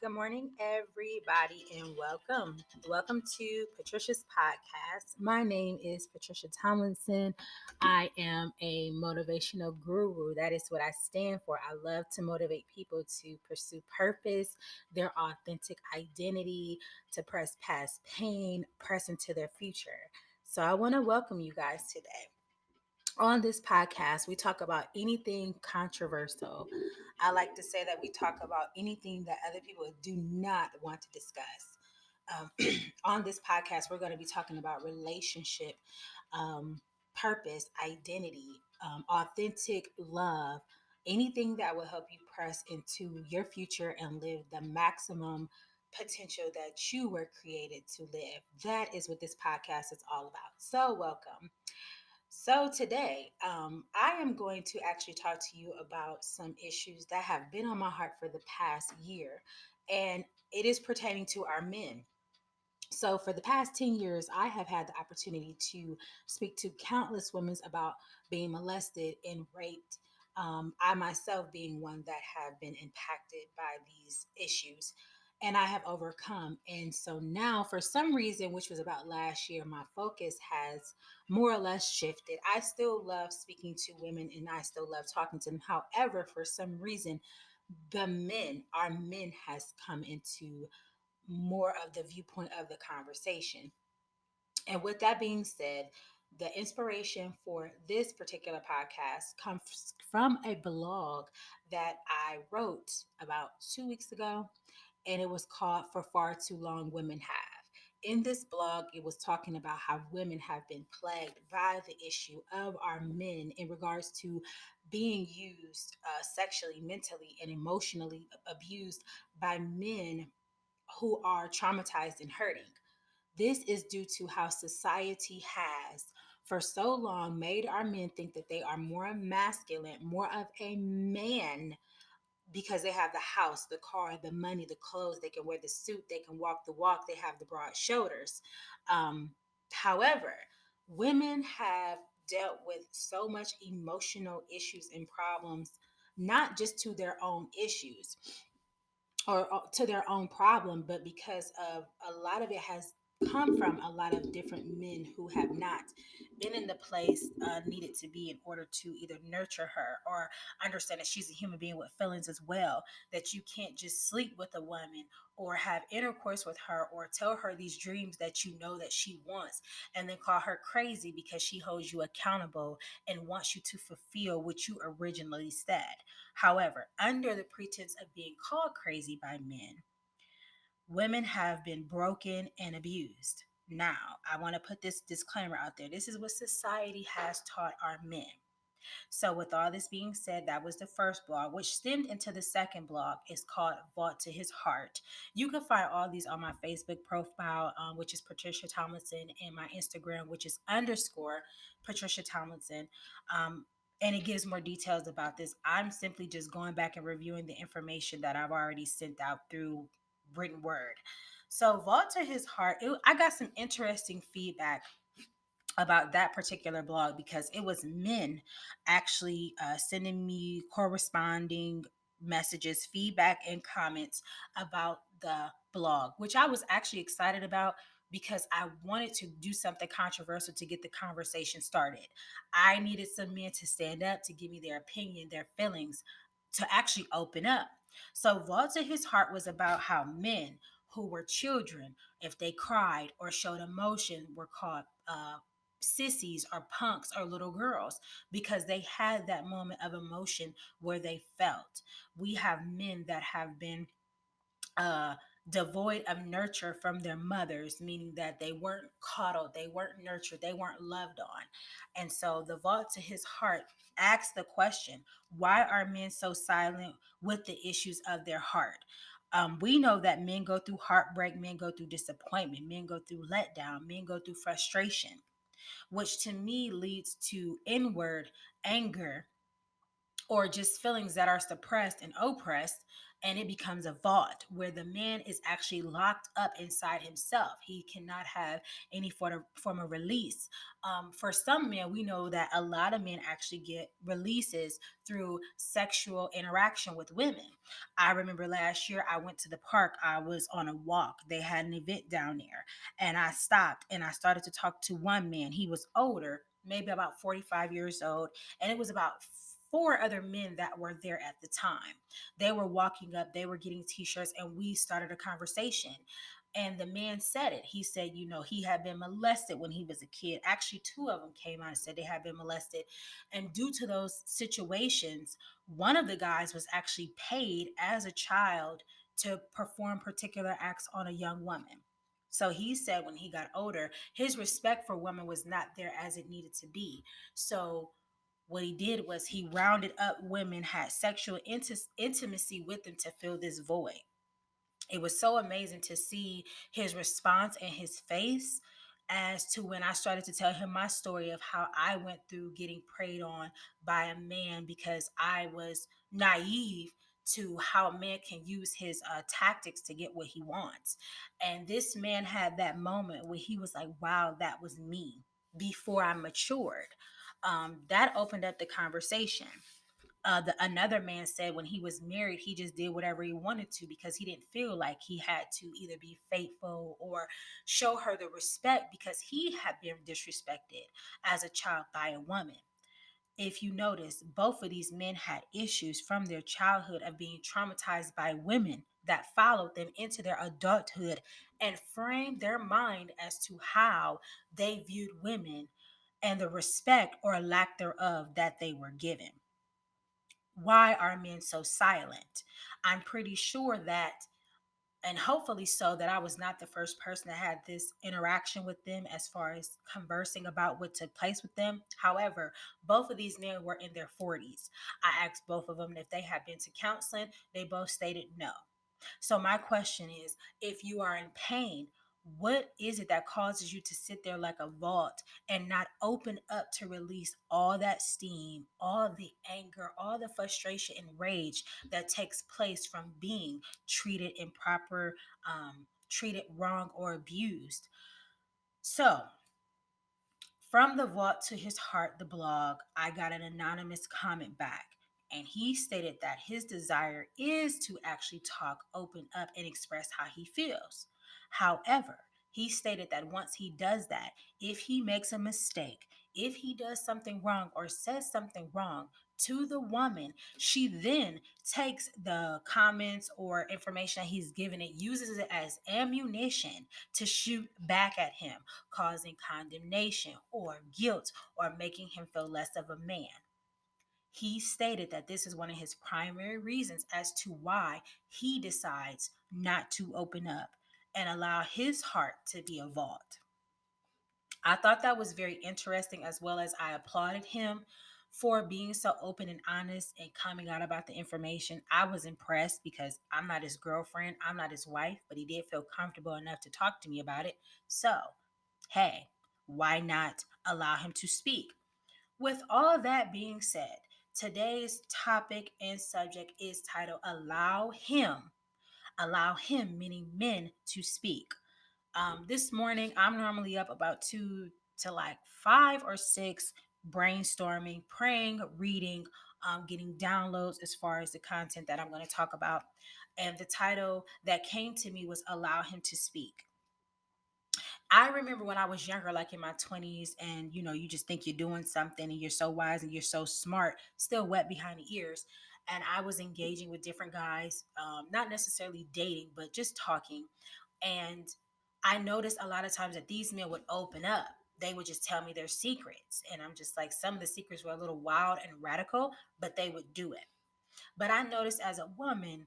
Good morning, everybody, and welcome. Welcome to Patricia's podcast. My name is Patricia Tomlinson. I am a motivational guru. That is what I stand for. I love to motivate people to pursue purpose, their authentic identity, to press past pain, press into their future. So I want to welcome you guys today. On this podcast, we talk about anything controversial. I like to say that we talk about anything that other people do not want to discuss. Um, on this podcast, we're going to be talking about relationship, um, purpose, identity, authentic love, anything that will help you press into your future and live the maximum potential that you were created to live. That is what this podcast is all about. So, welcome. So, today, I am going to actually talk to you about some issues that have been on my heart for the past year, and it is pertaining to our men. So, for the past 10 years, I have had the opportunity to speak to countless women about being molested and raped. I myself being one that have been impacted by these issues and I have overcome. And so now, for some reason, which was about last year, my focus has more or less shifted. I still love speaking to women and I still love talking to them. However, for some reason, our men has come into more of the viewpoint of the conversation. And with that being said, the inspiration for this particular podcast comes from a blog that I wrote about 2 weeks ago, and it was called For Far Too Long Women Have. In this blog, it was talking about how women have been plagued by the issue of our men in regards to being used sexually, mentally, and emotionally abused by men who are traumatized and hurting. This is due to how society has, for so long, made our men think that they are more masculine, more of a man because they have the house, the car, the money, the clothes. They can wear the suit, they can walk the walk, they have the broad shoulders. However, women have dealt with so much emotional issues and problems, not just to their own issues or to their own problem, but because of a lot of it has come from a lot of different men who have not been in the place needed to be in order to either nurture her or understand that she's a human being with feelings as well, that you can't just sleep with a woman or have intercourse with her or tell her these dreams that you know that she wants and then call her crazy because she holds you accountable and wants you to fulfill what you originally said. However, under the pretense of being called crazy by men, women have been broken and abused. Now, I want to put this disclaimer out there. This is what society has taught our men. So, with all this being said, that was the first blog, which stemmed into the second blog. It's called Vault to His Heart. You can find all these on my Facebook profile, which is Patricia Tomlinson, and my Instagram, which is underscore Patricia Tomlinson. And it gives more details about this. I'm simply just going back and reviewing the information that I've already sent out through written word. So, Vault to His Heart, I got some interesting feedback about that particular blog because it was men actually sending me corresponding messages, feedback, and comments about the blog, which I was actually excited about because I wanted to do something controversial to get the conversation started. I needed some men to stand up, to give me their opinion, their feelings, to actually open up. So, Vault to His Heart was about how men who were children, if they cried or showed emotion, were called sissies or punks or little girls because they had that moment of emotion where they felt. We have men that have been uh, devoid of nurture from their mothers, meaning that they weren't coddled, they weren't nurtured, they weren't loved on. And so the Vault to His Heart asks the question, why are men so silent with the issues of their heart? We know that men go through heartbreak, men go through disappointment, men go through letdown, men go through frustration, which to me leads to inward anger or just feelings that are suppressed and oppressed, and it becomes a vault where the man is actually locked up inside himself. He cannot have any form of release. For some men, we know that a lot of men actually get releases through sexual interaction with women. I remember last year I went to the park. I was on a walk. They had an event down there, and I stopped and I started to talk to one man. He was older, maybe about 45 years old, and it was about four other men that were there at the time. They were walking up, they were getting t-shirts, and we started a conversation. And the man said it. He said, he had been molested when he was a kid. Actually, two of them came out and said they had been molested. And due to those situations, one of the guys was actually paid as a child to perform particular acts on a young woman. So he said when he got older, his respect for women was not there as it needed to be. So what he did was he rounded up women, had sexual intimacy with them to fill this void. It was so amazing to see his response and his face as to when I started to tell him my story of how I went through getting preyed on by a man because I was naive to how a man can use his tactics to get what he wants. And this man had that moment where he was like, wow, that was me before I matured. That opened up the conversation. Another man said when he was married, he just did whatever he wanted to because he didn't feel like he had to either be faithful or show her the respect because he had been disrespected as a child by a woman. If you notice, both of these men had issues from their childhood of being traumatized by women that followed them into their adulthood and framed their mind as to how they viewed women and the respect or lack thereof that they were given. Why are men so silent? I'm pretty sure that, and hopefully so, that I was not the first person that had this interaction with them as far as conversing about what took place with them. However, both of these men were in their 40s. I asked both of them if they had been to counseling. They both stated no. So my question is, if you are in pain, what is it that causes you to sit there like a vault and not open up to release all that steam, all the anger, all the frustration and rage that takes place from being treated improper, treated wrong, or abused? So from the vault to his heart, the blog, I got an anonymous comment back. And he stated that his desire is to actually talk, open up, and express how he feels. However, he stated that once he does that, if he makes a mistake, if he does something wrong or says something wrong to the woman, she then takes the comments or information that he's given it, uses it as ammunition to shoot back at him, causing condemnation or guilt or making him feel less of a man. He stated that this is one of his primary reasons as to why he decides not to open up and allow his heart to be a vault. I thought that was very interesting, as well as I applauded him for being so open and honest and coming out about the information. I was impressed because I'm not his girlfriend, I'm not his wife, but he did feel comfortable enough to talk to me about it. So, hey, why not allow him to speak? With all that being said, today's topic and subject is titled Allow Him. Allow Him, meaning men, to speak. This morning, I'm normally up about 2 to like 5 or 6, brainstorming, praying, reading, getting downloads as far as the content that I'm going to talk about. And the title that came to me was Allow Him to Speak. I remember when I was younger, like in my 20s, and you just think you're doing something and you're so wise and you're so smart, still wet behind the ears. And I was engaging with different guys, not necessarily dating, but just talking. And I noticed a lot of times that these men would open up. They would just tell me their secrets. And I'm just like, some of the secrets were a little wild and radical, but they would do it. But I noticed as a woman,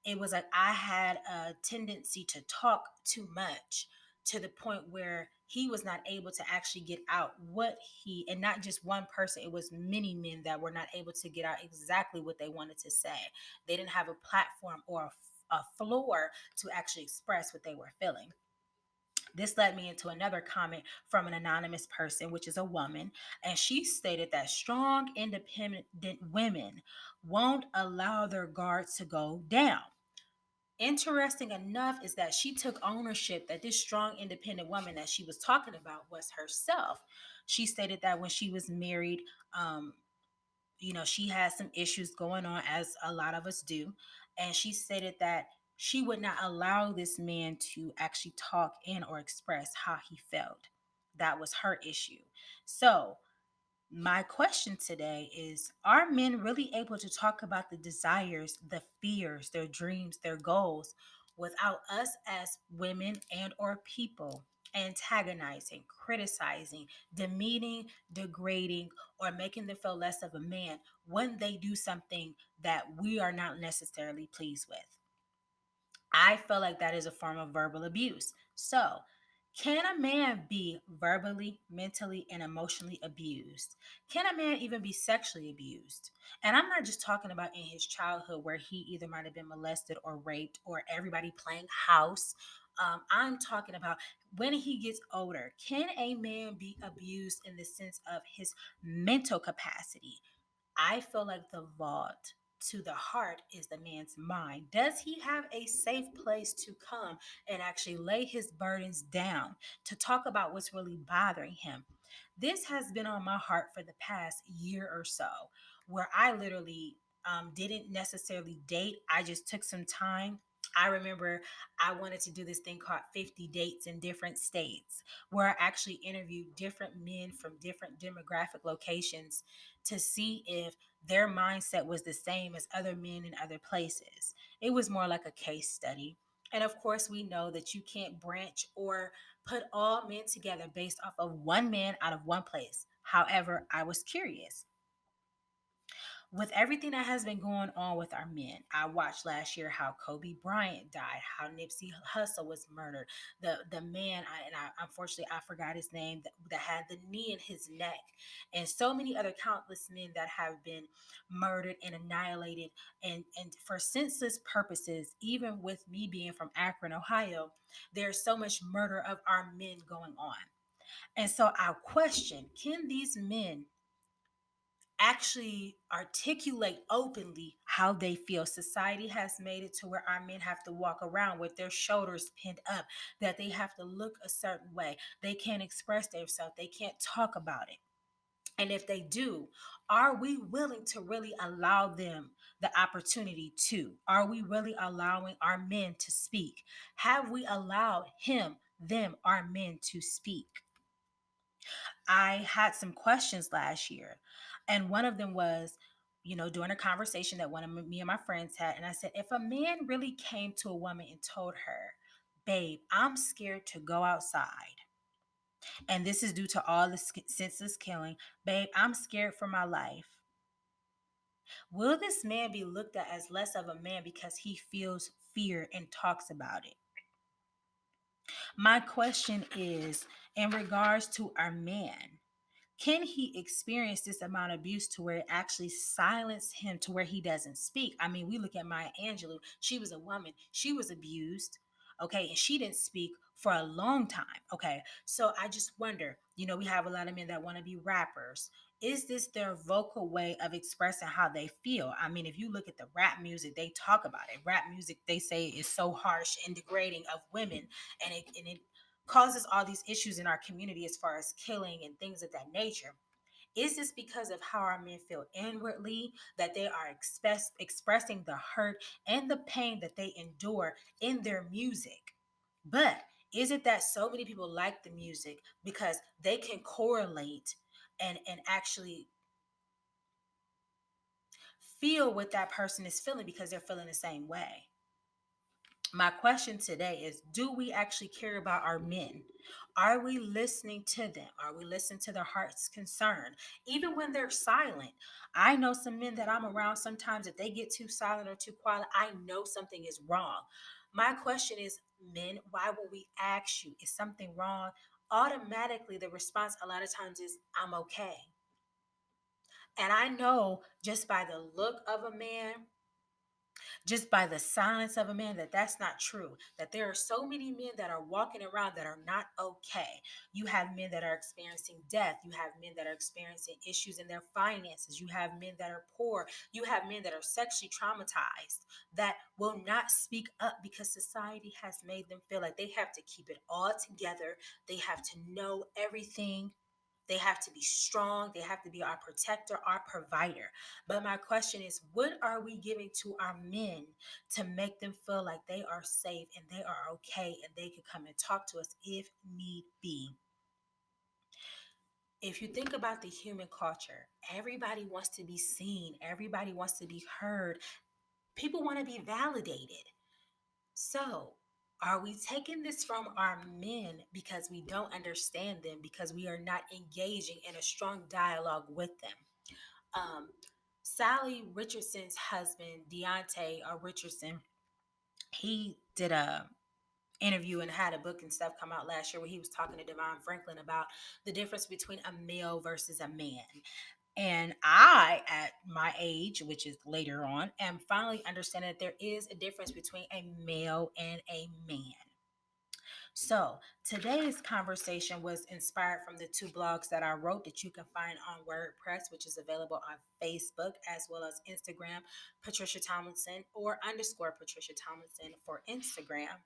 it was like I had a tendency to talk too much to the point where he was not able to actually get out and not just one person, it was many men that were not able to get out exactly what they wanted to say. They didn't have a platform or a floor to actually express what they were feeling. This led me into another comment from an anonymous person, which is a woman, and she stated that strong, independent women won't allow their guards to go down. Interesting enough is that she took ownership that this strong, independent woman that she was talking about was herself. She stated that when she was married, um, she had some issues going on, as a lot of us do. And she stated that she would not allow this man to actually talk in or express how he felt. That was her issue. So, my question today is, are men really able to talk about the desires, the fears, their dreams, their goals without us as women and or people antagonizing, criticizing, demeaning, degrading, or making them feel less of a man when they do something that we are not necessarily pleased with? I feel like that is a form of verbal abuse. So, can a man be verbally, mentally, and emotionally abused? Can a man even be sexually abused? And I'm not just talking about in his childhood where he either might have been molested or raped or everybody playing house. I'm talking about when he gets older. Can a man be abused in the sense of his mental capacity? I feel like the vault to the heart is the man's mind. Does he have a safe place to come and actually lay his burdens down to talk about what's really bothering him? This has been on my heart for the past year or so, where I literally didn't necessarily date. I just took some time. I remember I wanted to do this thing called 50 Dates in Different States, where I actually interviewed different men from different demographic locations to see if their mindset was the same as other men in other places. It was more like a case study. And of course, we know that you can't branch or put all men together based off of one man out of one place. However, I was curious with everything that has been going on with our men. I watched last year how Kobe Bryant died, how Nipsey Hussle was murdered. The man, unfortunately I forgot his name, that had the knee in his neck, and so many other countless men that have been murdered and annihilated, and for senseless purposes. Even with me being from Akron, Ohio, there's so much murder of our men going on. And so I question, can these men actually articulate openly how they feel? Society has made it to where our men have to walk around with their shoulders pinned up, that they have to look a certain way. They can't express themselves, they can't talk about it. And if they do, are we willing to really allow them the opportunity to? Are we really allowing our men to speak? Have we allowed him, them, our men to speak? I had some questions last year, and one of them was, during a conversation that one of me and my friends had, and I said, if a man really came to a woman and told her, "Babe, I'm scared to go outside, and this is due to all the senseless killing. Babe, I'm scared for my life." Will this man be looked at as less of a man because he feels fear and talks about it? My question is, in regards to our man, can he experience this amount of abuse to where it actually silenced him to where he doesn't speak? I mean, we look at Maya Angelou. She was a woman. She was abused. Okay. And she didn't speak for a long time. Okay. So I just wonder, we have a lot of men that want to be rappers. Is this their vocal way of expressing how they feel? I mean, if you look at the rap music, they talk about it. Rap music, they say, is so harsh and degrading of women, and it causes all these issues in our community as far as killing and things of that nature. Is this because of how our men feel inwardly, that they are expressing the hurt and the pain that they endure in their music? But is it that so many people like the music because they can correlate and actually feel what that person is feeling because they're feeling the same way? My question today is, do we actually care about our men? Are we listening to them? Are we listening to their heart's concern? Even when they're silent. I know some men that I'm around sometimes, if they get too silent or too quiet, I know something is wrong. My question is, men, why will we ask you, is something wrong? Automatically, the response a lot of times is, I'm okay. And I know just by the look of a man, just by the silence of a man, that that's not true, that there are so many men that are walking around that are not okay. You have men that are experiencing death, you have men that are experiencing issues in their finances, you have men that are poor, you have men that are sexually traumatized, that will not speak up because society has made them feel like they have to keep it all together, they have to know everything, they have to be strong. They have to be our protector, our provider. But my question is, what are we giving to our men to make them feel like they are safe and they are okay and they can come and talk to us if need be? If you think about the human culture, everybody wants to be seen, everybody wants to be heard, people want to be validated. So, are we taking this from our men because we don't understand them, because we are not engaging in a strong dialogue with them? Um, Sally Richardson's husband, Deontay Richardson, he did a interview and had a book and stuff come out last year where he was talking to Devon Franklin about the difference between a male versus a man. And I, at my age, which is later on, am finally understanding that there is a difference between a male and a man. So today's conversation was inspired from the two blogs that I wrote that you can find on WordPress, which is available on Facebook as well as Instagram, Patricia Tomlinson or underscore Patricia Tomlinson for Instagram.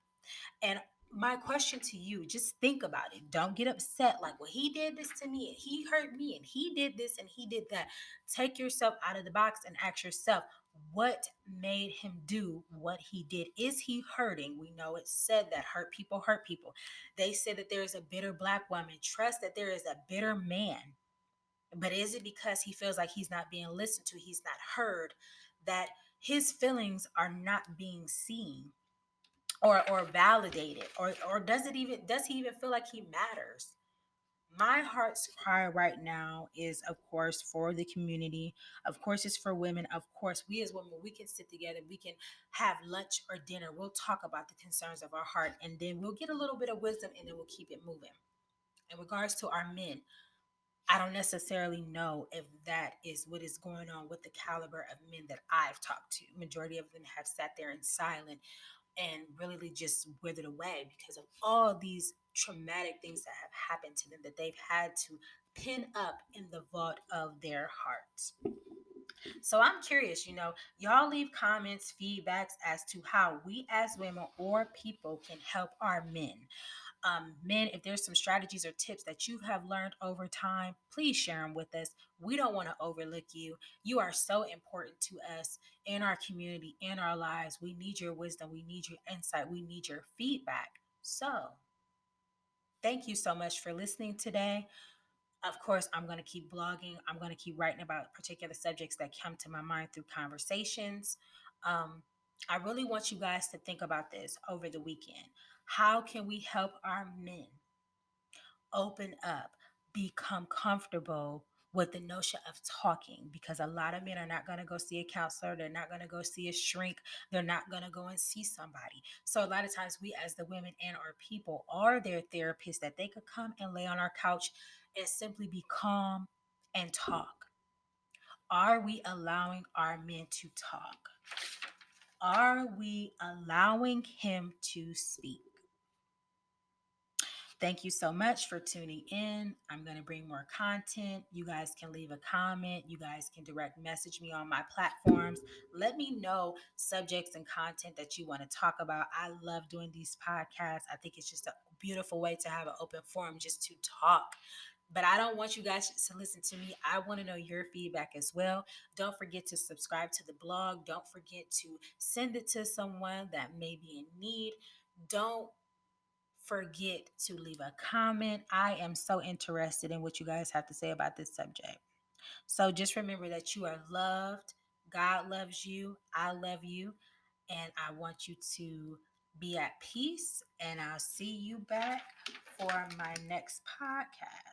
And my question to you, just think about it. Don't get upset like, well, he did this to me and he hurt me and he did this and he did that. Take yourself out of the box and ask yourself, what made him do what he did? Is he hurting? We know it said that hurt people hurt people. They said that there is a bitter black woman. Trust that there is a bitter man. But is it because he feels like he's not being listened to, he's not heard, that his feelings are not being seen? Or validated, or does he even feel like he matters? My heart's cry right now is, of course, for the community. Of course, it's for women. Of course, we as women, we can sit together, we can have lunch or dinner, we'll talk about the concerns of our heart, and then we'll get a little bit of wisdom, and then we'll keep it moving. In regards to our men, I don't necessarily know if that is what is going on with the caliber of men that I've talked to. Majority of them have sat there in silence and really just withered away because of all these traumatic things that have happened to them that they've had to pin up in the vault of their hearts. So I'm curious, y'all leave comments, feedbacks as to how we as women or people can help our men. Men, if there's some strategies or tips that you have learned over time, please share them with us. We don't want to overlook you. You are so important to us in our community, in our lives. We need your wisdom. We need your insight. We need your feedback. So, thank you so much for listening today. Of course, I'm going to keep blogging. I'm going to keep writing about particular subjects that come to my mind through conversations. Um, I really want you guys to think about this over the weekend. How can we help our men open up, become comfortable with the notion of talking? Because a lot of men are not going to go see a counselor, they're not going to go see a shrink, they're not going to go and see somebody. So a lot of times we as the women and our people are their therapists, that they could come and lay on our couch and simply be calm and talk. Are we allowing our men to talk? Are we allowing him to speak? Thank you so much for tuning in. I'm going to bring more content. You guys can leave a comment. You guys can direct message me on my platforms. Let me know subjects and content that you want to talk about. I love doing these podcasts. I think it's just a beautiful way to have an open forum just to talk. But I don't want you guys to listen to me. I want to know your feedback as well. Don't forget to subscribe to the blog. Don't forget to send it to someone that may be in need. Don't forget to leave a comment. I am so interested in what you guys have to say about this subject. So just remember that you are loved. God loves you. I love you. And I want you to be at peace. And I'll see you back for my next podcast.